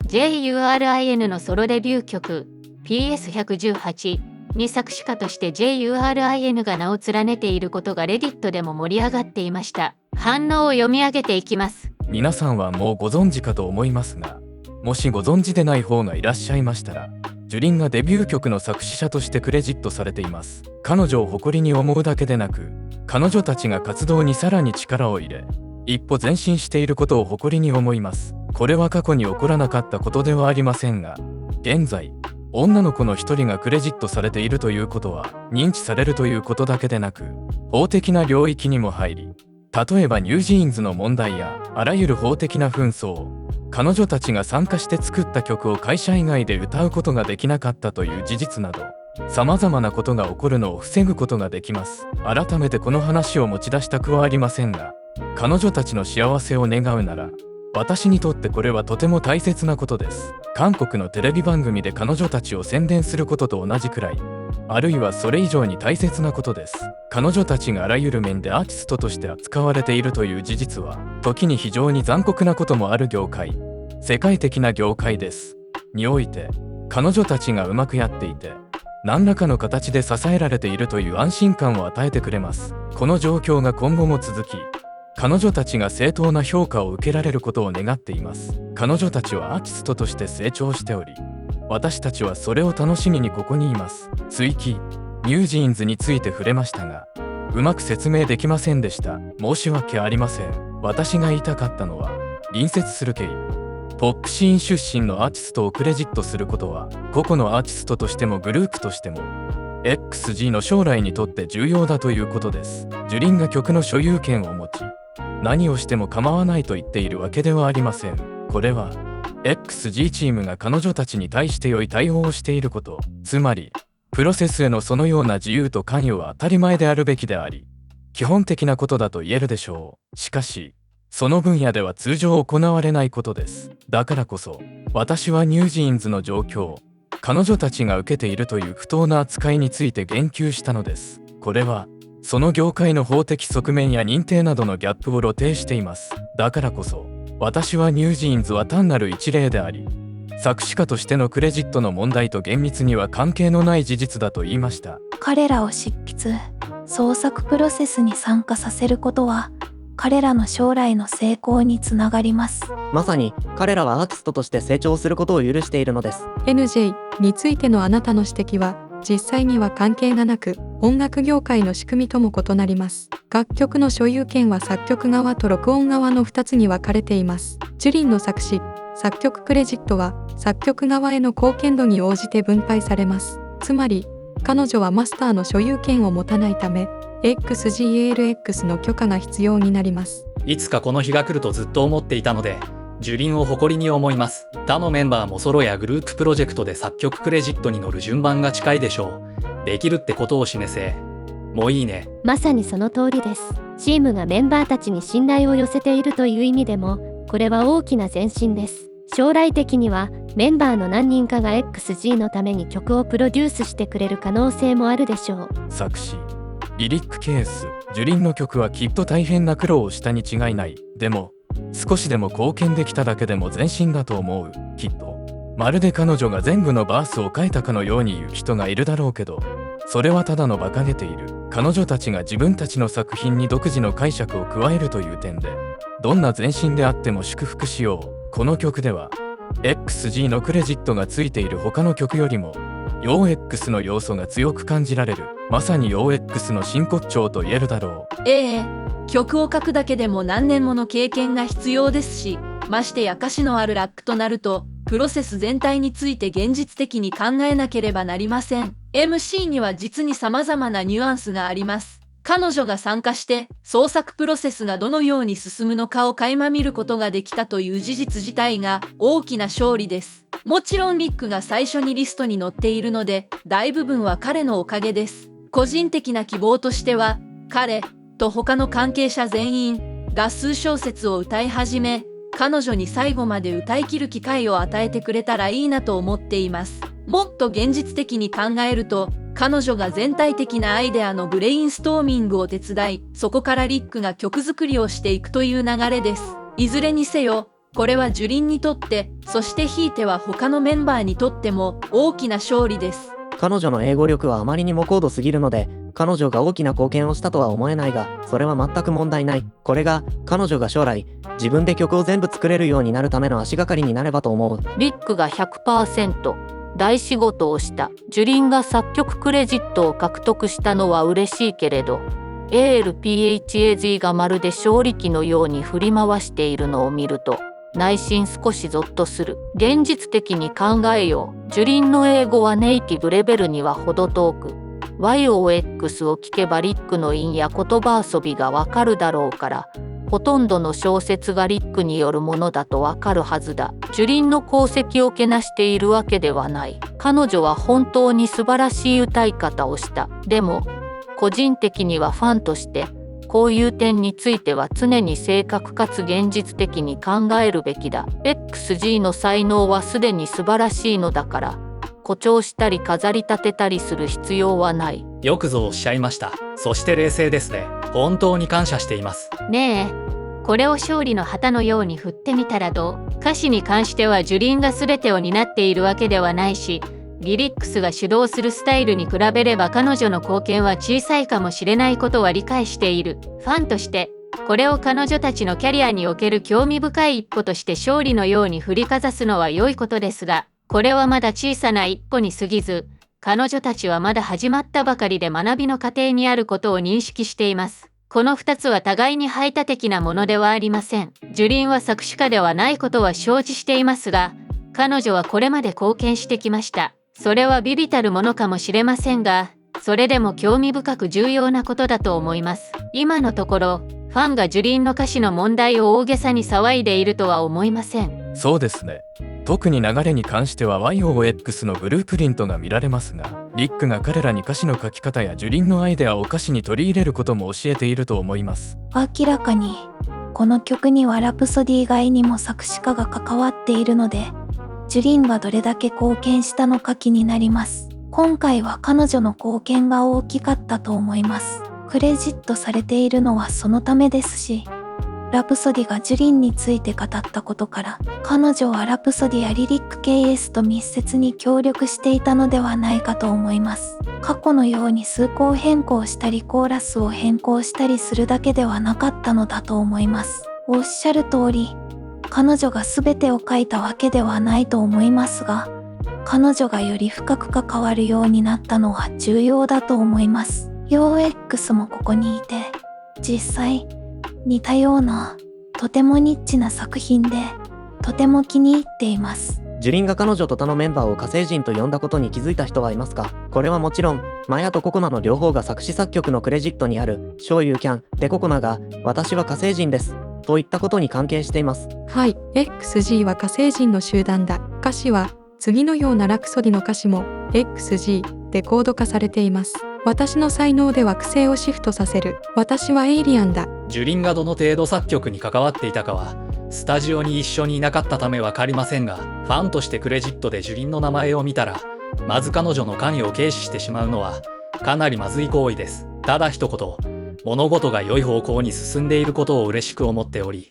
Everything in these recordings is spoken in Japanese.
JURIN のソロデビュー曲 PS118 に作詞家として JURIN が名を連ねていることがレディットでも盛り上がっていました。反応を読み上げていきます。皆さんはもうご存知かと思いますが、もしご存知でない方がいらっしゃいましたら、ジュリンがデビュー曲の作詞者としてクレジットされています。彼女を誇りに思うだけでなく、彼女たちが活動にさらに力を入れ、一歩前進していることを誇りに思います。これは過去に起こらなかったことではありませんが、現在女の子の一人がクレジットされているということは、認知されるということだけでなく、法的な領域にも入り、例えばニュージーンズの問題やあらゆる法的な紛争、彼女たちが参加して作った曲を会社以外で歌うことができなかったという事実など、様々なことが起こるのを防ぐことができます。改めてこの話を持ち出したくはありませんが、彼女たちの幸せを願うなら、私にとってこれはとても大切なことです。韓国のテレビ番組で彼女たちを宣伝することと同じくらい、あるいはそれ以上に大切なことです。彼女たちがあらゆる面でアーティストとして扱われているという事実は、時に非常に残酷なこともある業界、世界的な業界です。において、彼女たちがうまくやっていて、何らかの形で支えられているという安心感を与えてくれます。この状況が今後も続き、彼女たちが正当な評価を受けられることを願っています。彼女たちはアーティストとして成長しており、私たちはそれを楽しみにここにいます。追記、ニュージーンズについて触れましたが、うまく説明できませんでした。申し訳ありません。私が言いたかったのは、隣接する経緯、ポップシーン出身のアーティストをクレジットすることは、個々のアーティストとしてもグループとしても、XG の将来にとって重要だということです。ジュリンが曲の所有権を持ち、何をしても構わないと言っているわけではありません。これは XG チームが彼女たちに対して良い対応をしていること、つまりプロセスへのそのような自由と関与は当たり前であるべきであり、基本的なことだと言えるでしょう。しかしその分野では通常行われないことです。だからこそ私はニュージーンズの状況、彼女たちが受けているという不当な扱いについて言及したのです。これはその業界の法的側面や認定などのギャップを露呈しています。だからこそ私はニュージーンズは単なる一例であり、作詞家としてのクレジットの問題と厳密には関係のない事実だと言いました。彼らを執筆、創作プロセスに参加させることは、彼らの将来の成功につながります。まさに彼らはアーティストとして成長することを許しているのです。 NJ についてのあなたの指摘は実際には関係がなく、音楽業界の仕組みとも異なります。楽曲の所有権は作曲側と録音側の2つに分かれています。ジュリンの作詞・作曲クレジットは作曲側への貢献度に応じて分配されます。つまり彼女はマスターの所有権を持たないため XGALX の許可が必要になります。いつかこの日が来るとずっと思っていたので、ジュリンを誇りに思います。他のメンバーもソロやグループプロジェクトで作曲クレジットに乗る順番が近いでしょう。できるってことを示せ。もういいね。まさにその通りです。チームがメンバーたちに信頼を寄せているという意味でも、これは大きな前進です。将来的にはメンバーの何人かが XG のために曲をプロデュースしてくれる可能性もあるでしょう。作詞、リリックケース、ジュリンの曲はきっと大変な苦労をしたに違いない。でも少しでも貢献できただけでも前進だと思う。きっとまるで彼女が全部のバースを書いたかのように言う人がいるだろうけど、それはただの馬鹿げている。彼女たちが自分たちの作品に独自の解釈を加えるという点で、どんな前進であっても祝福しよう。この曲では XG のクレジットがついている他の曲よりもヨー X の要素が強く感じられる。まさにヨー X の真骨頂と言えるだろう。曲を書くだけでも何年もの経験が必要ですし、ましてや歌詞のあるラップとなると、プロセス全体について現実的に考えなければなりません。MC には実に様々なニュアンスがあります。彼女が参加して創作プロセスがどのように進むのかを垣間見ることができたという事実自体が大きな勝利です。もちろんリックが最初にリストに載っているので、大部分は彼のおかげです。個人的な希望としては、彼と他の関係者全員が数小節を歌い始め、彼女に最後まで歌い切る機会を与えてくれたらいいなと思っています。もっと現実的に考えると、彼女が全体的なアイデアのブレインストーミングを手伝い、そこからリックが曲作りをしていくという流れです。いずれにせよ、これは樹林にとって、そしてひいては他のメンバーにとっても大きな勝利です。彼女の英語力はあまりにも高度すぎるので、彼女が大きな貢献をしたとは思えないが、それは全く問題ない。これが、彼女が将来、自分で曲を全部作れるようになるための足がかりになればと思う。リックが 100% 大仕事をした。ジュリンが作曲クレジットを獲得したのは嬉しいけれど、ALPHAZ がまるで勝利旗のように振り回しているのを見ると、内心少しゾッとする。現実的に考えよう。ジュリンの英語はネイティブレベルには程遠く、YOX を聞けばリックの韻や言葉遊びがわかるだろうから、ほとんどの小説がリックによるものだとわかるはずだ。ジュリンの功績をけなしているわけではない。彼女は本当に素晴らしい歌い方をした。でも、個人的にはファンとして、こういう点については常に正確かつ現実的に考えるべきだ。XG の才能はすでに素晴らしいのだから、誇張したり飾り立てたりする必要はない。よくぞおっしゃいました。そして冷静ですね。本当に感謝しています。ねえ、これを勝利の旗のように振ってみたらどう？歌詞に関してはジュリンが全てを担っているわけではないし、リリックスが主導するスタイルに比べれば彼女の貢献は小さいかもしれないことは理解している。ファンとして、これを彼女たちのキャリアにおける興味深い一歩として勝利のように振りかざすのは良いことですが、これはまだ小さな一歩に過ぎず、彼女たちはまだ始まったばかりで学びの過程にあることを認識しています。この2つは互いに排他的なものではありません。ジュリンは作詞家ではないことは承知していますが、彼女はこれまで貢献してきました。それは微々たるものかもしれませんが、それでも興味深く重要なことだと思います。今のところ、ファンがジュリンの歌詞の問題を大げさに騒いでいるとは思いません。そうですね。特に流れに関しては YOX のブループリントが見られますが、リックが彼らに歌詞の書き方やジュリンのアイデアを歌詞に取り入れることも教えていると思います。明らかに、この曲にはラプソディ以外にも作詞家が関わっているので、ジュリンがどれだけ貢献したのか気になります。今回は彼女の貢献が大きかったと思います。クレジットされているのはそのためですし、ラプソディがジュリンについて語ったことから、彼女はラプソディやリリック KS と密接に協力していたのではないかと思います。過去のように数項変更したりコーラスを変更したりするだけではなかったのだと思います。おっしゃる通り、彼女が全てを書いたわけではないと思いますが、彼女がより深く関わるようになったのは重要だと思います。YOX もここにいて、実際、似たような、とてもニッチな作品で、とても気に入っています。ジュリンが彼女と他のメンバーを火星人と呼んだことに気づいた人はいますか？これはもちろん、マヤとココナの両方が作詞作曲のクレジットにある、Show You Can でココナが、私は火星人です。と言ったことに関係しています。はい、XG は火星人の集団だ。歌詞は、次のようなラプソディの歌詞も、XG でコード化されています。私の才能で惑星をシフトさせる。私はエイリアンだ。ジュリンがどの程度作曲に関わっていたかは、スタジオに一緒にいなかったためわかりませんが、ファンとしてクレジットでジュリンの名前を見たら、まず彼女の関与を軽視してしまうのは、かなりまずい行為です。ただ一言、物事が良い方向に進んでいることを嬉しく思っており、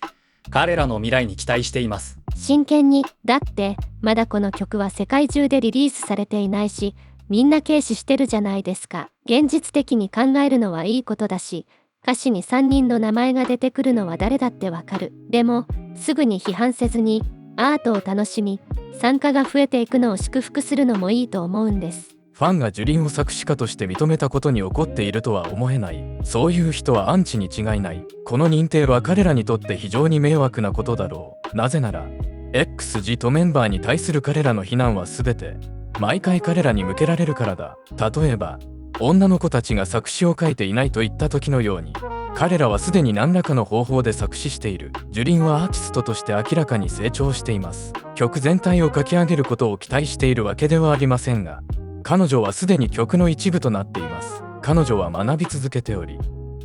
彼らの未来に期待しています。真剣に、だって、まだこの曲は世界中でリリースされていないし、みんな軽視してるじゃないですか。現実的に考えるのはいいことだし、歌詞に3人の名前が出てくるのは誰だってわかる。でも、すぐに批判せずに、アートを楽しみ、参加が増えていくのを祝福するのもいいと思うんです。ファンがジュリンを作詞家として認めたことに怒っているとは思えない。そういう人はアンチに違いない。この認定は彼らにとって非常に迷惑なことだろう。なぜなら、XG とメンバーに対する彼らの非難は全て、毎回彼らに向けられるからだ。例えば、女の子たちが作詞を書いていないと言った時のように、彼らはすでに何らかの方法で作詞している。ジュリンはアーティストとして明らかに成長しています。曲全体を書き上げることを期待しているわけではありませんが、彼女はすでに曲の一部となっています。彼女は学び続けており、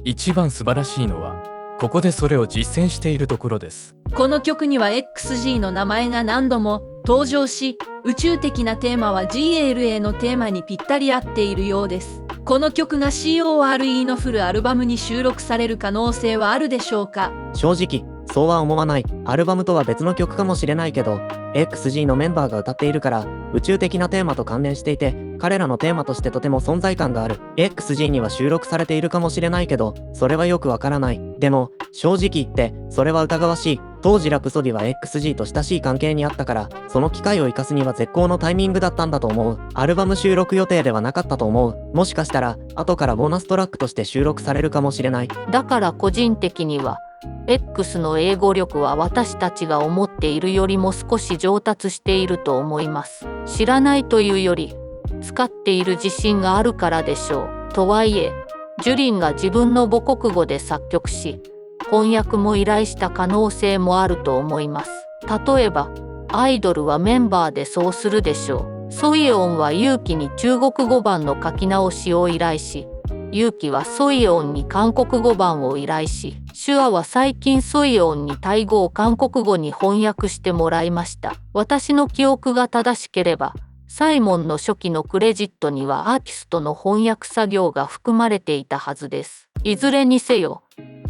一番素晴らしいのは、ここでそれを実践しているところです。この曲には XG の名前が何度も登場し、宇宙的なテーマは GLA のテーマにぴったり合っているようです。この曲が CORE のフルアルバムに収録される可能性はあるでしょうか？正直、そうは思わない。アルバムとは別の曲かもしれないけど、XG のメンバーが歌っているから宇宙的なテーマと関連していて、彼らのテーマとしてとても存在感がある。XG には収録されているかもしれないけど、それはよくわからない。でも正直言ってそれは疑わしい。当時ラプソディは XG と親しい関係にあったから、その機会を生かすには絶好のタイミングだったんだと思う。アルバム収録予定ではなかったと思う。もしかしたら後からボーナストラックとして収録されるかもしれない。だから個人的には X の英語力は私たちが思っているよりも少し上達していると思います。知らないというより使っている自信があるからでしょう。とはいえジュリンが自分の母国語で作曲し翻訳も依頼した可能性もあると思います。例えばアイドルはメンバーでそうするでしょう。ソイエオンはユウキに中国語版の書き直しを依頼し、ユウキはソイエオンに韓国語版を依頼し、シュアは最近ソイエオンにタイ語を韓国語に翻訳してもらいました。私の記憶が正しければ、サイモンの初期のクレジットにはアーティストの翻訳作業が含まれていたはずです。いずれにせよ、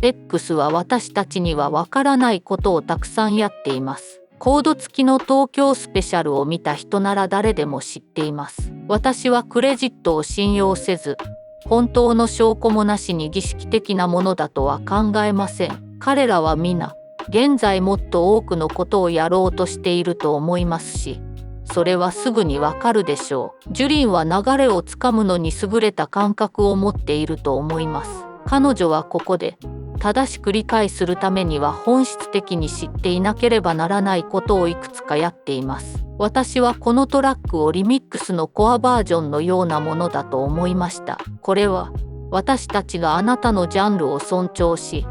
X は私たちにはわからないことをたくさんやっています。コード付きの東京スペシャルを見た人なら誰でも知っています。私はクレジットを信用せず、本当の証拠もなしに儀式的なものだとは考えません。彼らは皆、現在もっと多くのことをやろうとしていると思いますし、それはすぐにわかるでしょう。ジュリンは流れをつかむのに優れた感覚を持っていると思います。彼女はここで正しく理解するためには本質的に知っていなければならないことをいくつかやっています。私はこのトラックをリミックスのコアバージョンのようなものだと思いました。これは私たちがあなたのジャンルを尊重し、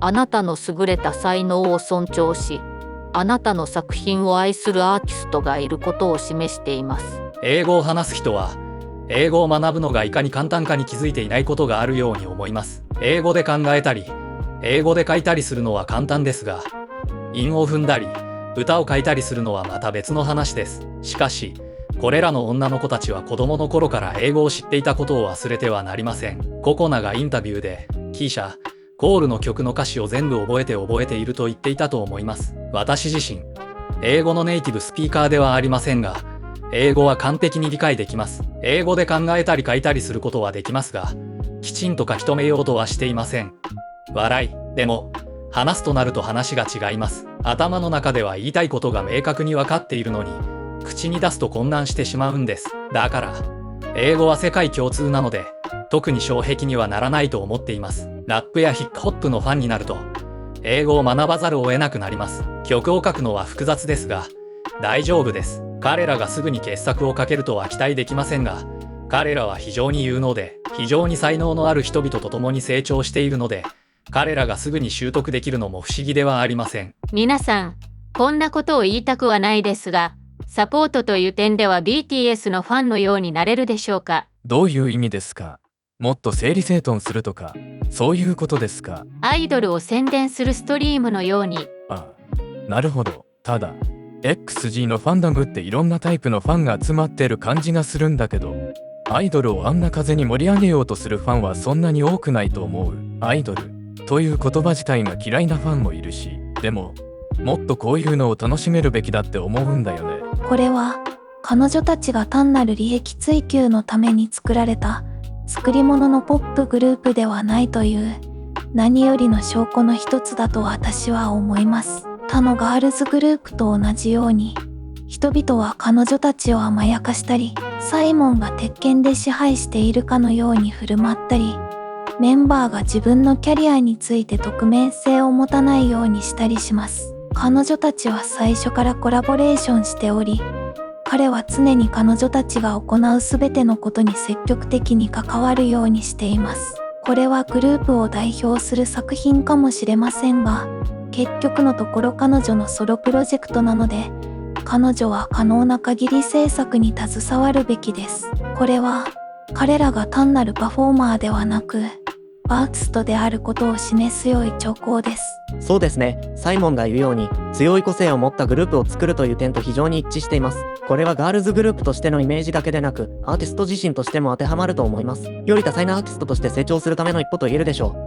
あなたの優れた才能を尊重し、あなたの作品を愛するアーティストがいることを示しています。英語を話す人は英語を学ぶのがいかに簡単かに気づいていないことがあるように思います。英語で考えたり英語で書いたりするのは簡単ですが、韻を踏んだり歌を書いたりするのはまた別の話です。しかしこれらの女の子たちは子供の頃から英語を知っていたことを忘れてはなりません。ココナがインタビューでキーシャ・コールの曲の歌詞を全部覚えていると言っていたと思います。私自身英語のネイティブスピーカーではありませんが、英語は完璧に理解できます。英語で考えたり書いたりすることはできますが、きちんと書き留めようとはしていません。笑い。でも話すとなると話が違います。頭の中では言いたいことが明確に分かっているのに、口に出すと混乱してしまうんです。だから英語は世界共通なので、特に障壁にはならないと思っています。ラップやヒップホップのファンになると英語を学ばざるを得なくなります。曲を書くのは複雑ですが大丈夫です。彼らがすぐに傑作を書けるとは期待できませんが、彼らは非常に有能で非常に才能のある人々と共に成長しているので、彼らがすぐに習得できるのも不思議ではありません。皆さん、こんなことを言いたくはないですが、サポートという点では BTS のファンのようになれるでしょうか？どういう意味ですか？もっと整理整頓するとか、そういうことですか？アイドルを宣伝するストリームのように。あ、なるほど。ただ、XG のファンダムっていろんなタイプのファンが集まってる感じがするんだけど、アイドルをあんな風に盛り上げようとするファンはそんなに多くないと思う。アイドルという言葉自体が嫌いなファンもいるし、でも、もっとこういうのを楽しめるべきだって思うんだよね。これは彼女たちが単なる利益追求のために作られた作り物のポップグループではないという何よりの証拠の一つだと私は思います。他のガールズグループと同じように人々は彼女たちを甘やかしたり、サイモンが鉄拳で支配しているかのように振る舞ったり、メンバーが自分のキャリアについて匿名性を持たないようにしたりします。彼女たちは最初からコラボレーションしており、彼は常に彼女たちが行うすべてのことに積極的に関わるようにしています。これはグループを代表する作品かもしれませんが、結局のところ彼女のソロプロジェクトなので、彼女は可能な限り制作に携わるべきです。これは彼らが単なるパフォーマーではなく、アーティストであることを示す良い兆候です。そうですね。サイモンが言うように強い個性を持ったグループを作るという点と非常に一致しています。これはガールズグループとしてのイメージだけでなく、アーティスト自身としても当てはまると思います。より多彩なアーティストとして成長するための一歩と言えるでしょう。